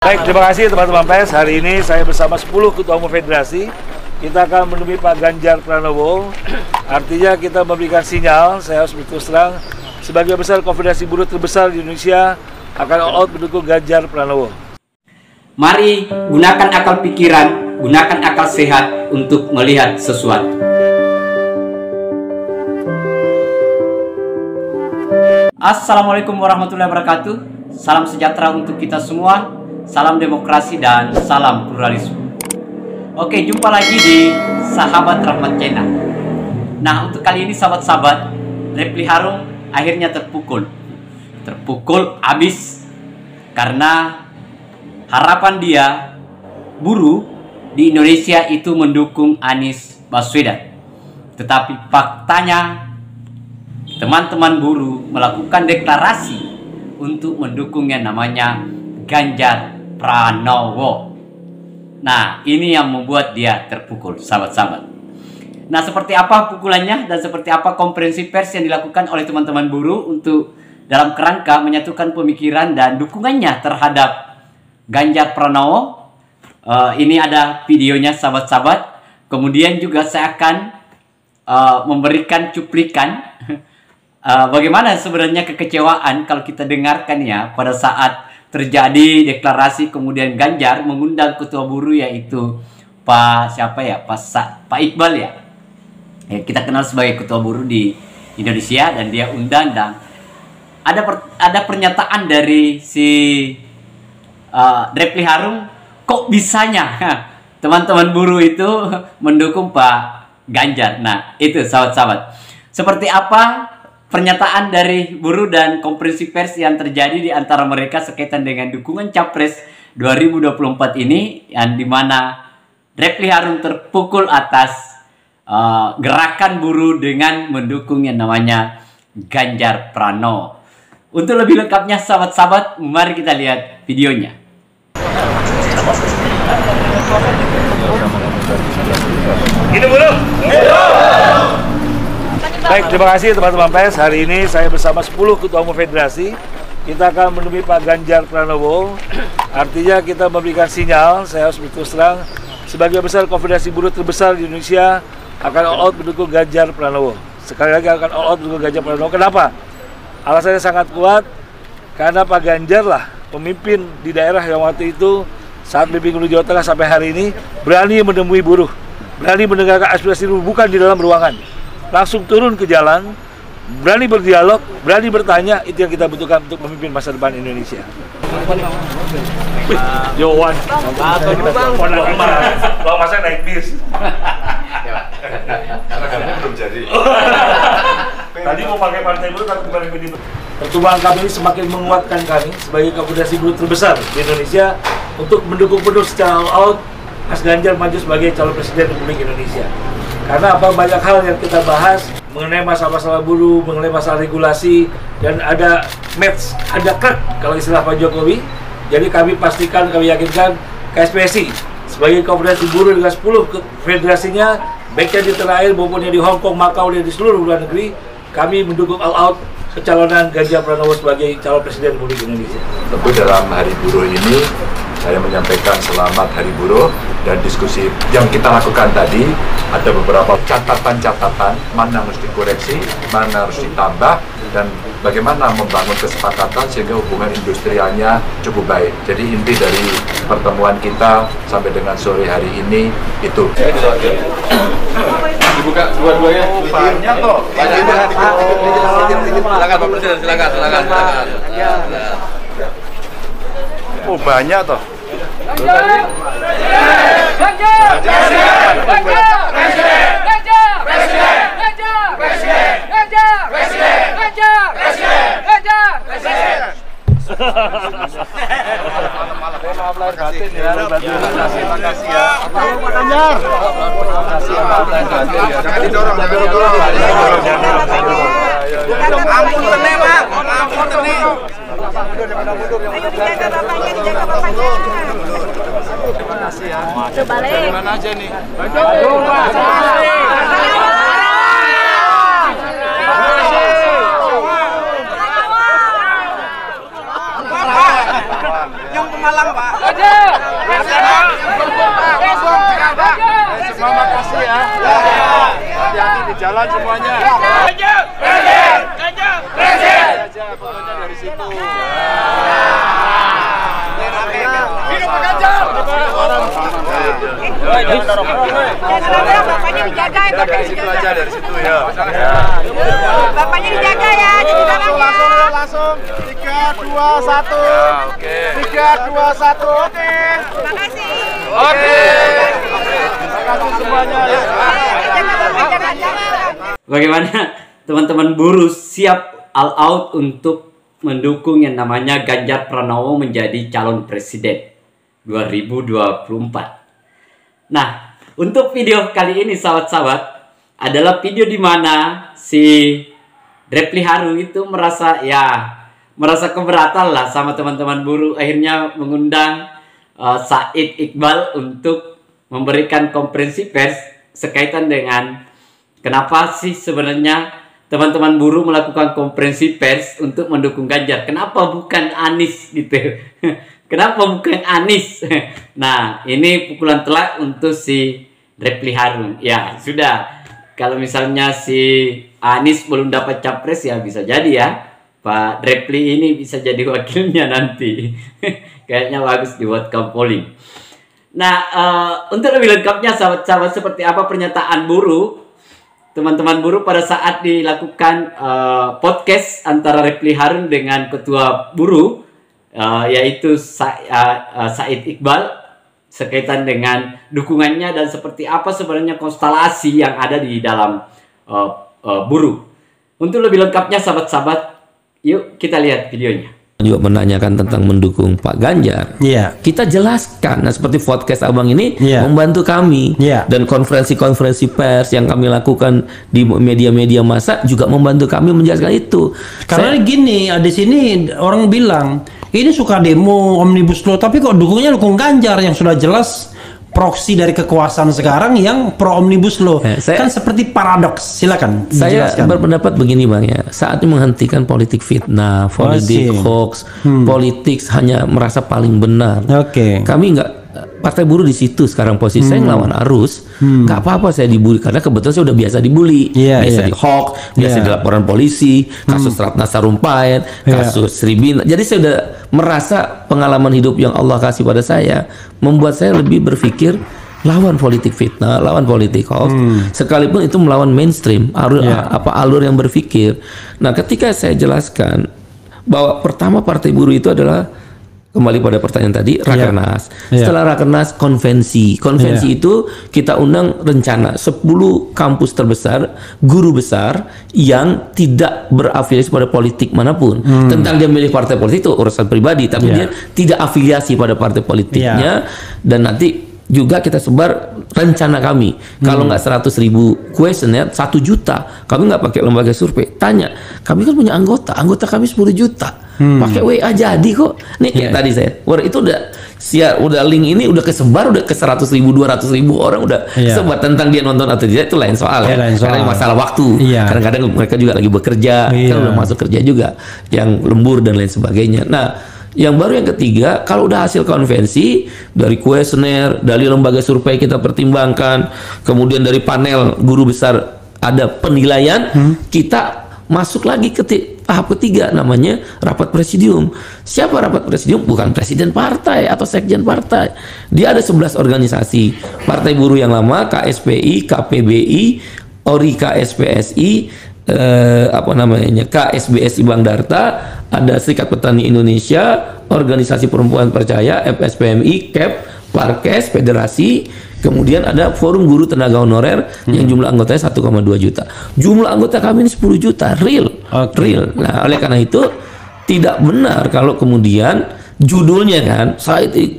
Baik, terima kasih teman-teman pers. Hari ini saya bersama 10 ketua umum federasi. Kita akan menemui Pak Ganjar Pranowo. Artinya kita memberikan sinyal, saya harus berterus terang, sebagai besar konfederasi buruh terbesar di Indonesia akan all out mendukung Ganjar Pranowo. Mari gunakan akal pikiran, gunakan akal sehat untuk melihat sesuatu. Assalamualaikum warahmatullahi wabarakatuh. Salam sejahtera untuk kita semua. Salam demokrasi dan salam pluralisme. Oke, jumpa lagi di Sahabat Rahmat Channel. Nah, untuk kali ini sahabat-sahabat, Refli Harun akhirnya terpukul habis karena harapan dia buruh di Indonesia itu mendukung Anies Baswedan. Tetapi faktanya teman-teman buruh melakukan deklarasi untuk mendukung yang namanya Ganjar Pranowo. Nah, ini yang membuat dia terpukul, sahabat-sahabat. Nah, seperti apa pukulannya dan seperti apa konferensi pers yang dilakukan oleh teman-teman buruh untuk dalam kerangka menyatukan pemikiran dan dukungannya terhadap Ganjar Pranowo. Ini ada videonya, sahabat-sahabat. Kemudian juga saya akan memberikan cuplikan bagaimana sebenarnya kekecewaan kalau kita dengarkan ya pada saat terjadi deklarasi kemudian Ganjar mengundang ketua buruh yaitu Pak Iqbal ya. Kita kenal sebagai ketua buruh di Indonesia dan dia undang dan ada pernyataan dari si Refli Harun, kok bisanya teman-teman buruh itu mendukung Pak Ganjar. Nah, itu sahabat-sahabat. Seperti apa pernyataan dari buruh dan konferensi pers yang terjadi di antara mereka sekaitan dengan dukungan Capres 2024 ini, yang dimana Refli Harun terpukul atas gerakan buruh dengan mendukung yang namanya Ganjar Pranowo. Untuk lebih lengkapnya sahabat-sahabat, mari kita lihat videonya. Ini buruh. Baik, terima kasih teman-teman pers. Hari ini saya bersama 10 ketua umum federasi. Kita akan menemui Pak Ganjar Pranowo. Artinya kita memberikan sinyal, saya harus berterus terang, sebagai besar konfederasi buruh terbesar di Indonesia akan all out mendukung Ganjar Pranowo. Sekali lagi akan all out mendukung Ganjar Pranowo. Kenapa? Alasannya sangat kuat, karena Pak Ganjar lah pemimpin di daerah yang waktu itu saat memimpin Jawa Tengah sampai hari ini berani menemui buruh, berani mendengarkan aspirasi buruh bukan di dalam ruangan. Langsung turun ke jalan, berani berdialog, berani bertanya. Itu yang kita butuhkan untuk memimpin masa depan Indonesia. Jowan, Bang masa naik bis. Karena kamu belum jadi. Tadi mau pakai partai buruh, tapi kembali ke pertumbuhan kami ini semakin menguatkan kami sebagai konfederasi buruh terbesar di Indonesia untuk mendukung penuh secara all out Mas Ganjar maju sebagai calon presiden Republik Indonesia. Karena banyak hal yang kita bahas mengenai masalah-masalah buruh, mengenai masalah regulasi, dan ada match, ada cut kalau istilah Pak Jokowi. Jadi kami pastikan, kami yakinkan KSPSI sebagai konfederasi buruh dengan 10 federasinya, baiknya di tanah air maupun di Hong Kong, Makau, dan di seluruh luar negeri, kami mendukung all out pencalonan Ganjar Pranowo sebagai calon presiden Republik Indonesia. Tentu dalam Hari Buruh ini saya menyampaikan selamat Hari Buruh, dan diskusi yang kita lakukan tadi ada beberapa catatan-catatan mana harus dikoreksi, mana harus ditambah, dan bagaimana membangun kesepakatan sehingga hubungan industrialnya cukup baik. Jadi inti dari pertemuan kita sampai dengan sore hari ini itu. Dibuka dua-duanya. Banyak kok. Silakan Pak Presiden, silakan. Oh banyak toh. Maaf lahir batin ya. Terima kasih ya. Pak Ganjar. Jangan didorong. Ampun tene, Pak. Ampun tene. Dijaga bapaknya. Terima kasih ya. Coba balik. Mana aja nih? Yang Malang, Pak. Semua makasih ya. Hati-hati di jalan semuanya. Aja fotonya dari situ. Bapaknya dijaga ya, bapaknya Dari situ dijaga. aja, dari situ ya. Bapaknya dijaga ya, jadi barangnya. Langsung 3, 2, 1. Oke. 3, 2, 1. Oke. Makasih. Oke. Terima kasih semuanya ya. Bagaimana teman-teman buruh siap all out untuk mendukung yang namanya Ganjar Pranowo menjadi calon presiden 2024. Nah, untuk video kali ini sahabat-sahabat adalah video di mana si Reply Harun itu merasa keberatan lah sama teman-teman buruh, akhirnya mengundang Said Iqbal untuk memberikan konferensi pers sekaitan dengan kenapa sih sebenarnya teman-teman buruh melakukan konferensi pers untuk mendukung Ganjar. Kenapa bukan Anies gitu? Kenapa bukan Anies? Nah, ini pukulan telak untuk si Reply Harun. Ya, sudah. Kalau misalnya si Anies belum dapat capres ya bisa jadi ya. Pak Reply ini bisa jadi wakilnya nanti. Kayaknya bagus dibuat polling. Nah, untuk lebih lengkapnya sahabat-sahabat seperti apa pernyataan buruh, teman-teman buruh pada saat dilakukan podcast antara Reply Harun dengan ketua buruh, yaitu Said Iqbal, sekaitan dengan dukungannya dan seperti apa sebenarnya konstelasi yang ada di dalam buruh. Untuk lebih lengkapnya sahabat-sahabat, yuk kita lihat videonya. Juga menanyakan tentang mendukung Pak Ganjar. Iya. Kita jelaskan, nah seperti podcast abang ini Iya. membantu kami, Iya. dan konferensi-konferensi pers yang kami lakukan di media-media massa juga membantu kami menjelaskan itu. Karena gini, di sini orang bilang ini suka demo Omnibus Law, tapi kok dukungnya dukung Ganjar yang sudah jelas proksi dari kekuasaan sekarang yang pro Omnibus Law. Kan seperti paradoks. Silakan Saya dijelaskan. berpendapat begini bang ya, saatnya menghentikan politik fitnah, politik hoax, politik hanya merasa paling benar. Oke. Kami nggak, partai buruh di situ sekarang posisi saya ngelawan arus, nggak apa-apa saya dibully karena kebetulan saya udah biasa dibully, biasa di hoax, biasa di laporan polisi, kasus Ratna Sarumpait, kasus Sri Bina. Jadi saya udah merasa pengalaman hidup yang Allah kasih pada saya membuat saya lebih berpikir lawan politik fitnah, lawan politik hoax, sekalipun itu melawan mainstream alur yang berpikir. Nah, ketika saya jelaskan bahwa pertama partai buruh itu adalah, kembali pada pertanyaan tadi, Rakernas. Setelah Rakernas, konvensi itu kita undang rencana 10 kampus terbesar, guru besar yang tidak berafiliasi pada politik manapun. Tentang dia milih partai politik itu urusan pribadi, tapi dia tidak afiliasi pada partai politiknya. Dan nanti juga kita sebar rencana kami. Kalau nggak 100.000 kuesioner, 1 juta. Kami nggak pakai lembaga survei. Tanya, kami kan punya anggota kami 10 juta. Pakai WA jadi kok. Nih kayak tadi saya, itu udah link ini udah kesebar, udah ke 100.000, 200.000 orang udah sebar. Tentang dia nonton atau tidak itu lain soal ya. Karena masalah waktu. Kadang-kadang mereka juga lagi bekerja, kan udah masuk kerja juga, yang lembur dan lain sebagainya. Nah, yang baru yang ketiga, kalau udah hasil konvensi dari kuesioner, dari lembaga survei kita pertimbangkan, kemudian dari panel guru besar ada penilaian, kita masuk lagi ke tahap ketiga, namanya rapat presidium. Siapa rapat presidium? Bukan presiden partai atau sekjen partai. Dia ada 11 organisasi. Partai Buruh yang lama, KSPI, KPBI, ORI, KSPSI, KSBSI Bang Darta, ada Serikat Petani Indonesia, Organisasi Perempuan Percaya, FSPMI, KEP, Parkes, Federasi, kemudian ada Forum Guru Tenaga Honorer yang jumlah anggotanya 1,2 juta. Jumlah anggota kami ini 10 juta, real. Nah, oleh karena itu tidak benar kalau kemudian judulnya kan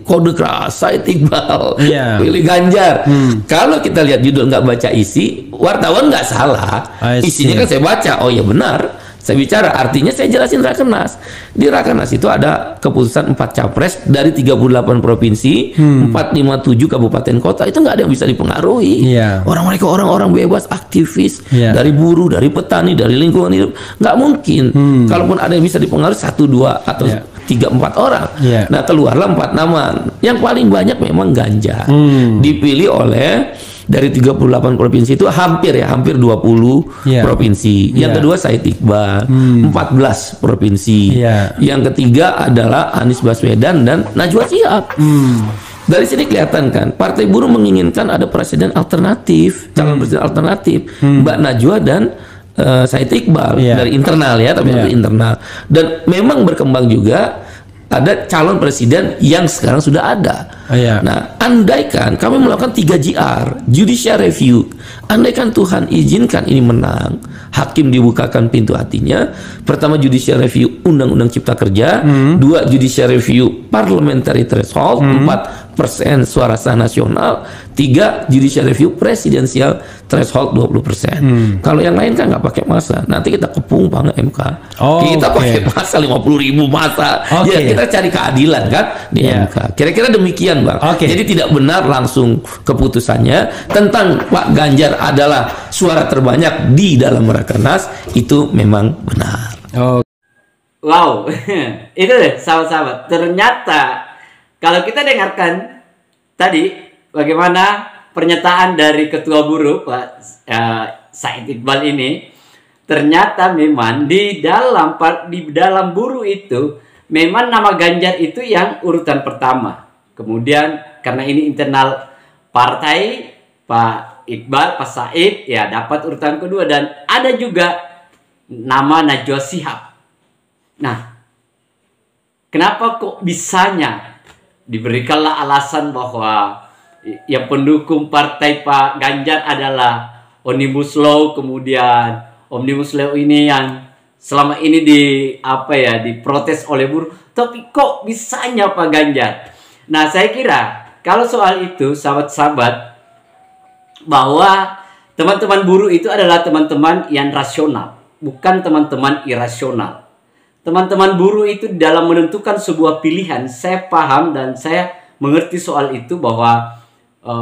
kode keras, Said Iqbal, pilih Ganjar. Kalau kita lihat judul nggak baca isi, wartawan nggak salah. Isinya kan saya baca, oh ya benar. Saya bicara, artinya saya jelasin Rakernas. Di Rakernas itu ada keputusan 4 capres dari 38 provinsi, 457 kabupaten kota. Itu nggak ada yang bisa dipengaruhi. Mereka orang-orang bebas, aktivis, dari buruh, dari petani, dari lingkungan hidup. Nggak mungkin. Kalaupun ada yang bisa dipengaruhi 1, 2 atau 3-4 orang. Nah, keluarlah 4 nama. Yang paling banyak memang Ganjar. Dipilih oleh dari 38 provinsi itu hampir 20 provinsi. Yang kedua Said Iqbal, 14 provinsi. Yang ketiga adalah Anies Baswedan dan Najwa Shihab. Dari sini kelihatan kan, Partai Buruh menginginkan ada presiden alternatif, calon presiden alternatif, Mbak Najwa dan Said Iqbal dari internal ya, tapi itu internal. Dan memang berkembang juga ada calon presiden yang sekarang sudah ada. Nah, andaikan kami melakukan 3 JR, judicial review, andaikan Tuhan izinkan ini menang, hakim dibukakan pintu hatinya. Pertama, judicial review Undang-Undang Cipta Kerja, 2 judicial review parliamentary threshold, 4% suara sah nasional, 3 judicial review presidensial threshold 20%. Kalau yang lain kan nggak pakai masa, nanti kita kepung banget MK. Kita pakai masa 50.000 masa. Ya, kita cari keadilan kan di MK. Kira-kira demikian, Bang. Jadi tidak benar langsung keputusannya tentang Pak Ganjar adalah suara terbanyak di dalam Rakernas, itu memang benar. Wow, itu deh sahabat-sahabat. Ternyata kalau kita dengarkan tadi bagaimana pernyataan dari Ketua Buruh Pak Said Iqbal ini, ternyata memang di dalam buruh itu memang nama Ganjar itu yang urutan pertama. Kemudian karena ini internal partai, Pak Iqbal, Pak Said ya dapat urutan kedua, dan ada juga nama Najwa Shihab. Nah, kenapa kok bisanya diberikanlah alasan bahwa yang pendukung partai Pak Ganjar adalah Omnibus Law, kemudian Omnibus Law ini yang selama ini diprotes oleh buruh, tapi kok bisanya Pak Ganjar? Nah, saya kira kalau soal itu sahabat-sahabat, bahwa teman-teman buruh itu adalah teman-teman yang rasional, bukan teman-teman irasional. Teman-teman buruh itu dalam menentukan sebuah pilihan, saya paham dan saya mengerti soal itu, bahwa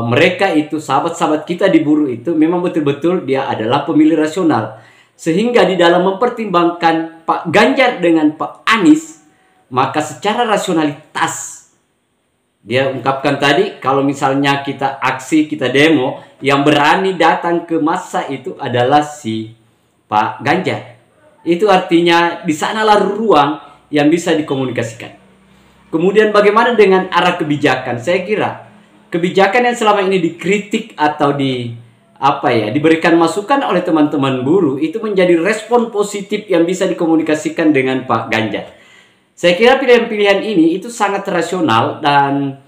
mereka itu, sahabat-sahabat kita di buruh itu memang betul-betul dia adalah pemilih rasional. Sehingga di dalam mempertimbangkan Pak Ganjar dengan Pak Anies, maka secara rasionalitas dia ungkapkan tadi, kalau misalnya kita aksi, kita demo, yang berani datang ke massa itu adalah si Pak Ganjar. Itu artinya di sanalah ruang yang bisa dikomunikasikan. Kemudian bagaimana dengan arah kebijakan? Saya kira kebijakan yang selama ini dikritik atau diberikan masukan oleh teman-teman buruh itu menjadi respon positif yang bisa dikomunikasikan dengan Pak Ganjar. Saya kira pilihan-pilihan ini itu sangat rasional, dan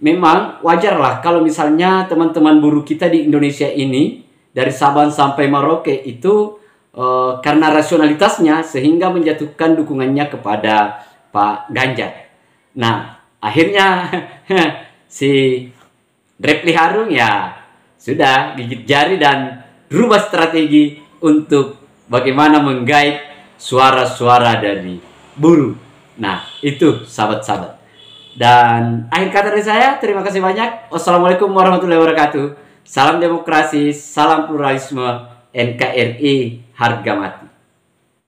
memang wajarlah kalau misalnya teman-teman buruh kita di Indonesia ini dari Sabang sampai Merauke itu karena rasionalitasnya sehingga menjatuhkan dukungannya kepada Pak Ganjar. Nah, akhirnya si Refli Harun ya sudah gigit jari dan rubah strategi untuk bagaimana menggait suara-suara dari buruh. Nah, itu sahabat-sahabat. Dan akhir kata dari saya, terima kasih banyak. Wassalamualaikum warahmatullahi wabarakatuh. Salam demokrasi, salam pluralisme, NKRI harga mati.